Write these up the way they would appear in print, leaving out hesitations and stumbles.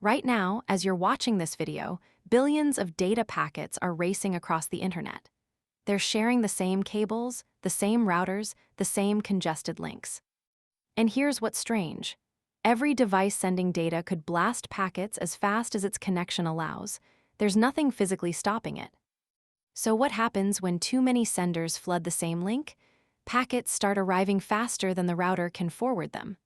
Right now, as you're watching this video, billions of data packets are racing across the internet. They're sharing the same cables, the same routers, the same congested links. And here's what's strange. Every device sending data could blast packets as fast as its connection allows. There's nothing physically stopping it. So what happens when too many senders flood the same link? Packets start arriving faster than the router can forward them.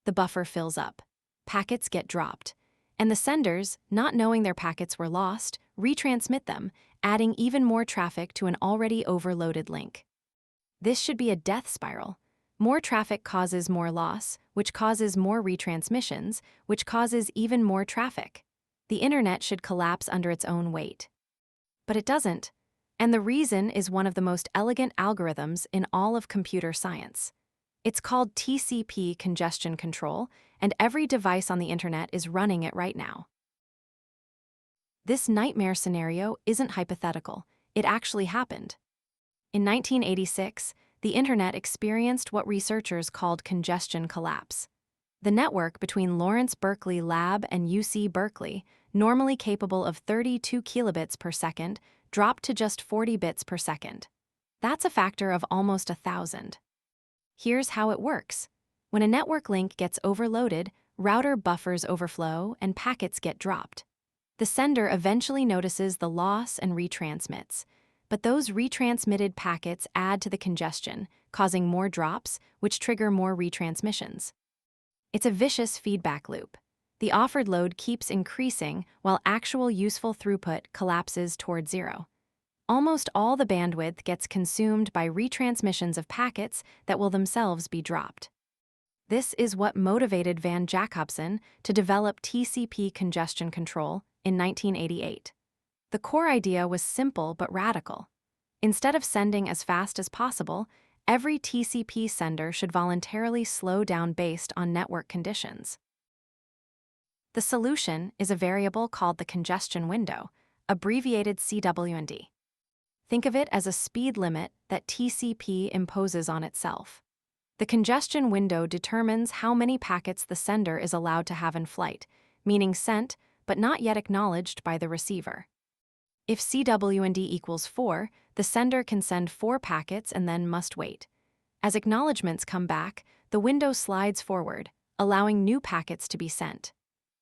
The buffer fills up. Packets get dropped. And the senders, not knowing their packets were lost, retransmit them, adding even more traffic to an already overloaded link. This should be a death spiral. More traffic causes more loss, which causes more retransmissions, which causes even more traffic. The internet should collapse under its own weight. But it doesn't. And the reason is one of the most elegant algorithms in all of computer science. It's called TCP Congestion Control, and every device on the internet is running it right now. This nightmare scenario isn't hypothetical. It actually happened. In 1986, the internet experienced what researchers called congestion collapse. The network between Lawrence Berkeley Lab and UC Berkeley, normally capable of 32 kilobits per second, dropped to just 40 bits per second. That's a factor of almost 1,000. Here's how it works. When a network link gets overloaded, router buffers overflow and packets get dropped. The sender eventually notices the loss and retransmits, but those retransmitted packets add to the congestion, causing more drops, which trigger more retransmissions. It's a vicious feedback loop. The offered load keeps increasing while actual useful throughput collapses toward zero. Almost all the bandwidth gets consumed by retransmissions of packets that will themselves be dropped. This is what motivated Van Jacobson to develop TCP congestion control in 1988. The core idea was simple but radical. Instead of sending as fast as possible, every TCP sender should voluntarily slow down based on network conditions. The solution is a variable called the congestion window, abbreviated cwnd. Think of it as a speed limit that TCP imposes on itself. The congestion window determines how many packets the sender is allowed to have in flight, meaning sent but not yet acknowledged by the receiver. If cwnd equals 4, the sender can send 4 packets and then must wait. As acknowledgements come back, the window slides forward, allowing new packets to be sent.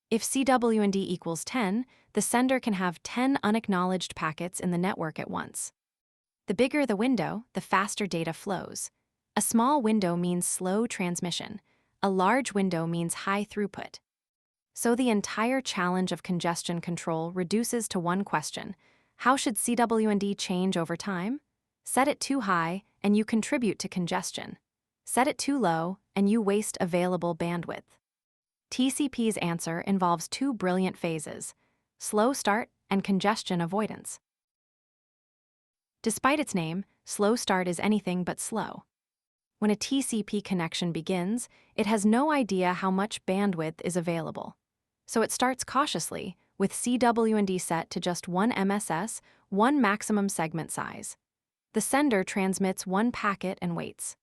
If cwnd equals 10, the sender can have 10 unacknowledged packets in the network at once. The bigger the window, the faster data flows. A small window means slow transmission. A large window means high throughput. So the entire challenge of congestion control reduces to one question: how should cwnd change over time? Set it too high, and you contribute to congestion. Set it too low, and you waste available bandwidth. TCP's answer involves 2 brilliant phases: slow start and congestion avoidance. Despite its name, slow start is anything but slow. When a TCP connection begins, it has no idea how much bandwidth is available. So it starts cautiously, with cwnd set to just 1 MSS, 1 maximum segment size. The sender transmits 1 packet and waits.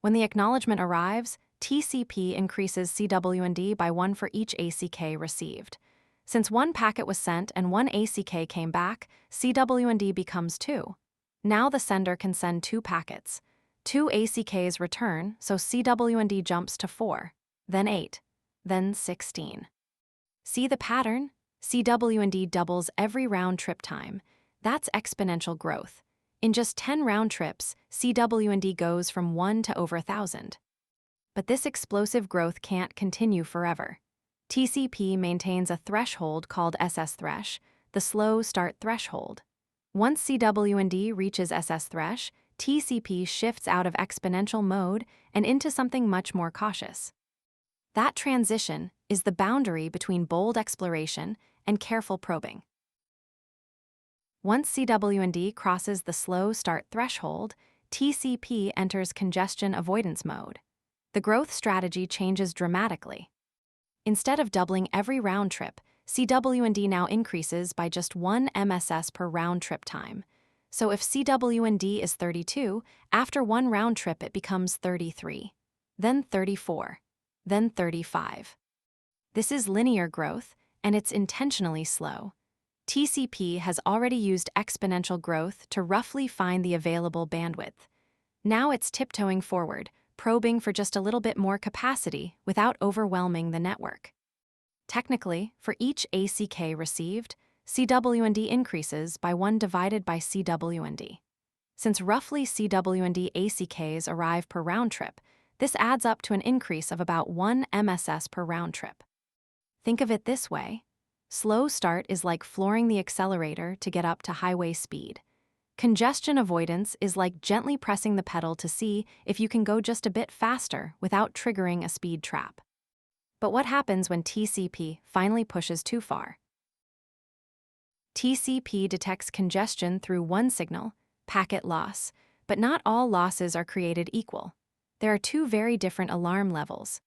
When the acknowledgement arrives, TCP increases cwnd by 1 for each ACK received. Since 1 packet was sent and 1 ACK came back, cwnd becomes 2. Now the sender can send 2 packets. 2 ACKs return, so cwnd jumps to 4, then 8, then 16. See the pattern? cwnd doubles every round-trip time. That's exponential growth. In just 10 round trips, cwnd goes from 1 to over 1,000. But this explosive growth can't continue forever. TCP maintains a threshold called ss_thresh, the slow start threshold. Once cwnd reaches ss_thresh, TCP shifts out of exponential mode and into something much more cautious. That transition is the boundary between bold exploration and careful probing. Once cwnd crosses the slow start threshold, TCP enters congestion avoidance mode. The growth strategy changes dramatically. Instead of doubling every round trip, cwnd now increases by just 1 MSS per round trip time. So if cwnd is 32, after 1 round trip it becomes 33, then 34, then 35. This is linear growth, and it's intentionally slow. TCP has already used exponential growth to roughly find the available bandwidth. Now it's tiptoeing forward, probing for just a little bit more capacity without overwhelming the network. Technically, for each ACK received, cwnd increases by 1 divided by cwnd. Since roughly cwnd ACKs arrive per round trip, this adds up to an increase of about 1 MSS per round trip. Think of it this way. Slow start is like flooring the accelerator to get up to highway speed. Congestion avoidance is like gently pressing the pedal to see if you can go just a bit faster without triggering a speed trap. But what happens when TCP finally pushes too far? TCP detects congestion through one signal, packet loss, but not all losses are created equal. There are two very different alarm levels.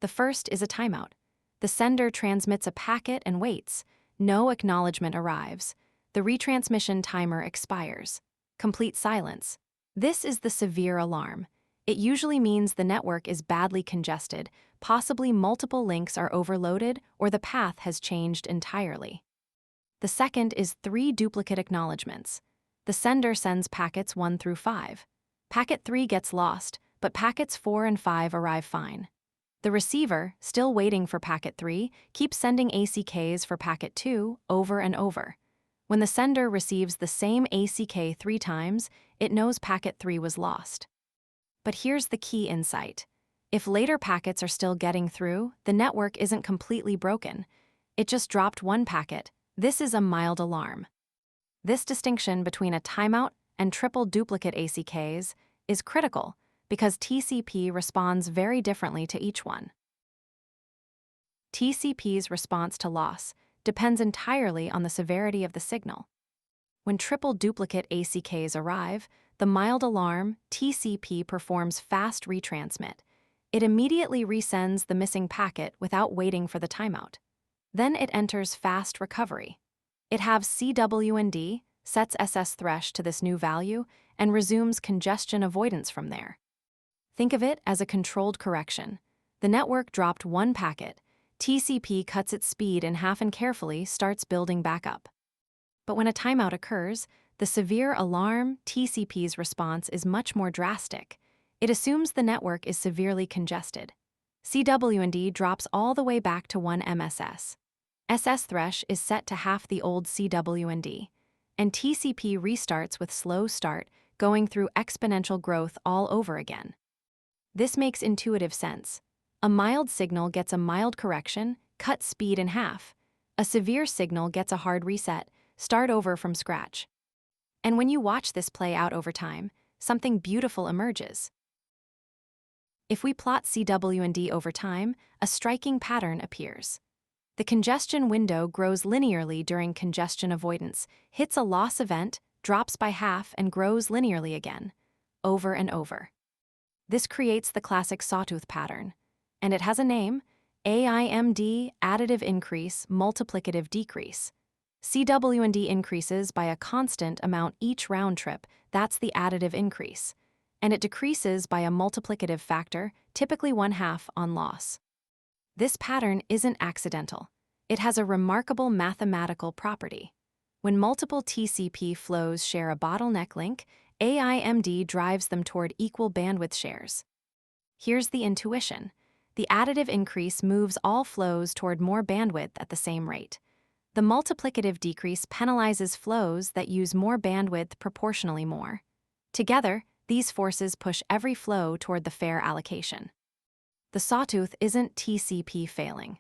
The first is a timeout. The sender transmits a packet and waits. No acknowledgement arrives. The retransmission timer expires. Complete silence. This is the severe alarm. It usually means the network is badly congested, possibly multiple links are overloaded, or the path has changed entirely. The second is 3 duplicate acknowledgements. The sender sends packets 1 through 5. Packet 3 gets lost, but packets 4 and 5 arrive fine. The receiver, still waiting for packet 3, keeps sending ACKs for packet 2 over and over. When the sender receives the same ACK 3 times, it knows packet 3 was lost. But here's the key insight. If later packets are still getting through, the network isn't completely broken. It just dropped one packet. This is a mild alarm. This distinction between a timeout and triple duplicate ACKs is critical because TCP responds very differently to each one. TCP's response to loss depends entirely on the severity of the signal. When triple duplicate ACKs arrive, the mild alarm, TCP performs fast retransmit. It immediately resends the missing packet without waiting for the timeout. Then it enters fast recovery. It halves cwnd, sets SS thresh to this new value, and resumes congestion avoidance from there. Think of it as a controlled correction. The network dropped one packet. TCP cuts its speed in half and carefully starts building back up. But when a timeout occurs, the severe alarm, TCP's response is much more drastic. It assumes the network is severely congested. cwnd drops all the way back to 1 MSS. SS thresh is set to half the old cwnd. And TCP restarts with slow start, going through exponential growth all over again. This makes intuitive sense. A mild signal gets a mild correction, cut speed in half. A severe signal gets a hard reset, start over from scratch. And when you watch this play out over time, something beautiful emerges. If we plot cwnd over time, a striking pattern appears. The congestion window grows linearly during congestion avoidance, hits a loss event, drops by half, and grows linearly again, over and over. This creates the classic sawtooth pattern. And it has a name, AIMD, additive increase, multiplicative decrease. cwnd increases by a constant amount each round trip, that's the additive increase. And it decreases by a multiplicative factor, typically 1/2 on loss. This pattern isn't accidental. It has a remarkable mathematical property. When multiple TCP flows share a bottleneck link, AIMD drives them toward equal bandwidth shares. Here's the intuition. The additive increase moves all flows toward more bandwidth at the same rate. The multiplicative decrease penalizes flows that use more bandwidth proportionally more. Together, these forces push every flow toward the fair allocation. The sawtooth isn't TCP failing.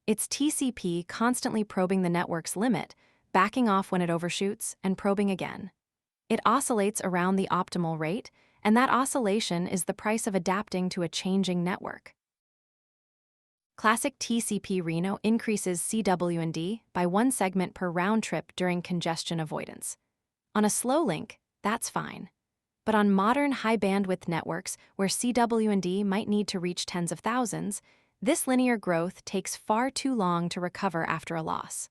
It's TCP constantly probing the network's limit, backing off when it overshoots, and probing again. It oscillates around the optimal rate, and that oscillation is the price of adapting to a changing network. Classic TCP Reno increases cwnd by 1 segment per round trip during congestion avoidance. On a slow link, that's fine. But on modern high-bandwidth networks where cwnd might need to reach tens of thousands, this linear growth takes far too long to recover after a loss.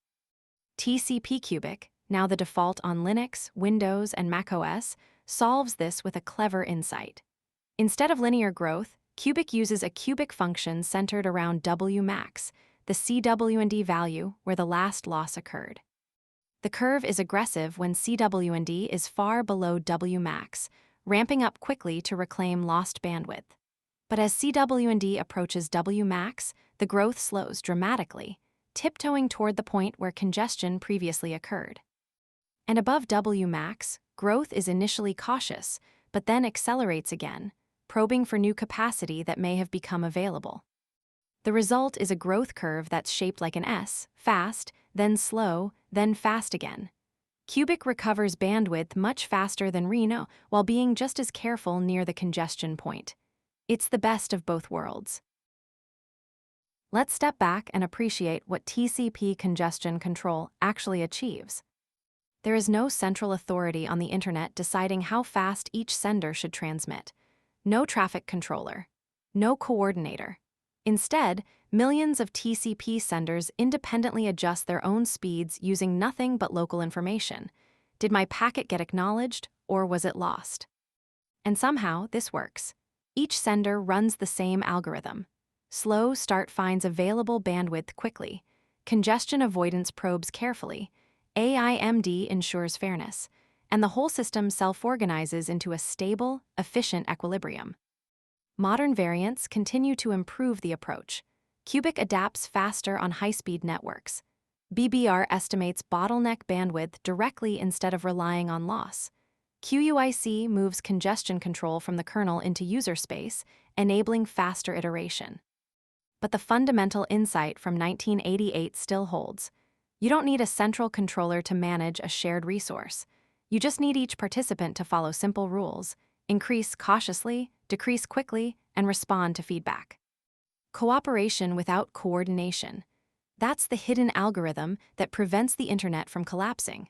TCP Cubic, now the default on Linux, Windows, and macOS, solves this with a clever insight. Instead of linear growth, Cubic uses a cubic function centered around Wmax. the cwnd value where the last loss occurred. The curve is aggressive when cwnd is far below Wmax, ramping up quickly to reclaim lost bandwidth. But as cwnd approaches Wmax, the growth slows dramatically, tiptoeing toward the point where congestion previously occurred. And above Wmax, growth is initially cautious, but then accelerates again, probing for new capacity that may have become available. The result is a growth curve that's shaped like an S, fast, then slow, then fast again. Cubic recovers bandwidth much faster than Reno while being just as careful near the congestion point. It's the best of both worlds. Let's step back and appreciate what TCP congestion control actually achieves. There is no central authority on the internet deciding how fast each sender should transmit. No traffic controller. No coordinator. Instead, millions of TCP senders independently adjust their own speeds using nothing but local information. Did my packet get acknowledged, or was it lost? And somehow, this works. Each sender runs the same algorithm. Slow start finds available bandwidth quickly. Congestion avoidance probes carefully. AIMD ensures fairness. And the whole system self-organizes into a stable, efficient equilibrium. Modern variants continue to improve the approach. Cubic adapts faster on high-speed networks. BBR estimates bottleneck bandwidth directly instead of relying on loss. QUIC moves congestion control from the kernel into user space, enabling faster iteration. But the fundamental insight from 1988 still holds. You don't need a central controller to manage a shared resource. You just need each participant to follow simple rules: increase cautiously, decrease quickly, and respond to feedback. Cooperation without coordination. That's the hidden algorithm that prevents the internet from collapsing.